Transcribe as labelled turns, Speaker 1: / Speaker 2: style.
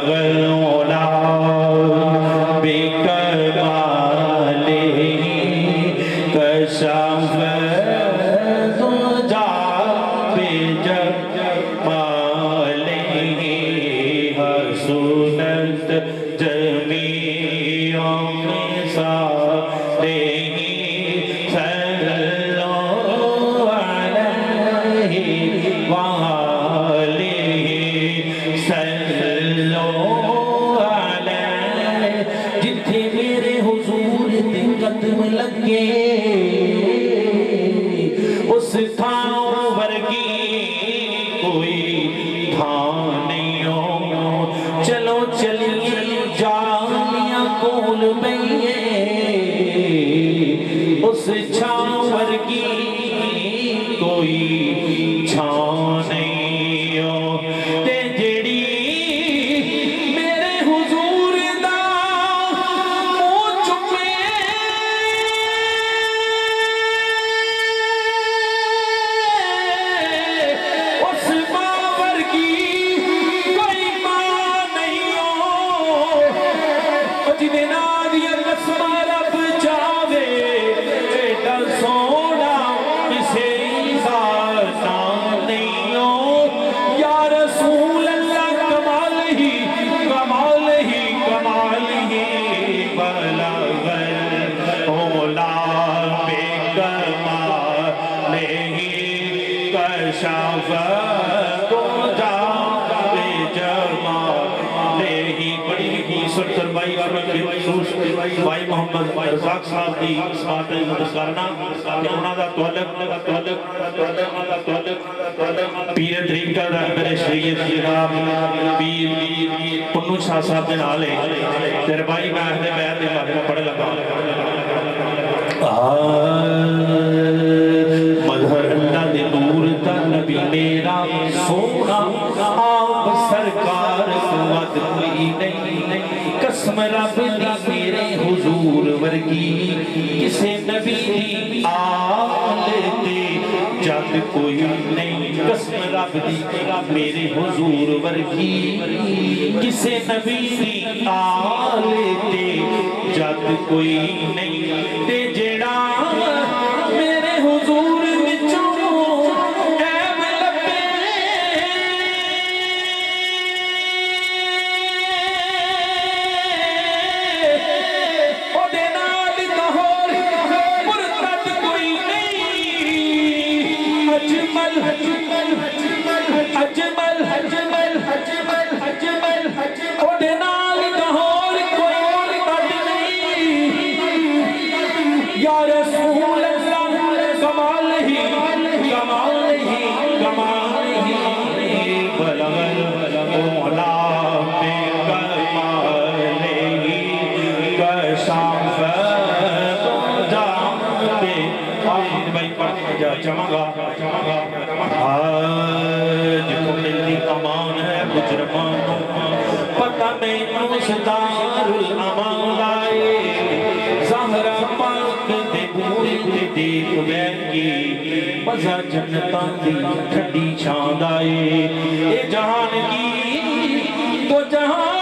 Speaker 1: بلغ العلا بکمالہ کشف الدجا بجمالہ حسنت جمیع نسائہ اس تھاں ورگی کوئی تھاں نہیں ہو چلو چلیے جامیاں کول بئیے اس چھاں ورگی کوئی چھاں نہیں ہو تے جڑی میرے حضور دا منہ چکے بھائی محمد رزاق صاحب دی سماعت مدد کرنا کہ انہاں دا تعلق پیر طریقہ دا رہبر شریعت جناب پیر پنو شاہ صاحب دے نال ہے تیرے بھائی میں اہل بیت دے بارے میں پڑھ لگا مظہر اللہ دے نور دا نبی میرا سونا آپ سرکار قوت کوئی نہیں قسم رب دی میرے حضور ورگی کسے نبی دی آل دے جد کوئی نہیں قسم رب دی میرے حضور ورگی کسے نبی دی آل دے جد کوئی نہیں تے جڑا میرے حضور پتہ میں نوشدار الامان لائے زہرہ پاک دے بھوئی دے دیکھ بین کی مزہ جنتاں دی ٹھنڈی چھاند آئے اے جہان کی تو جہان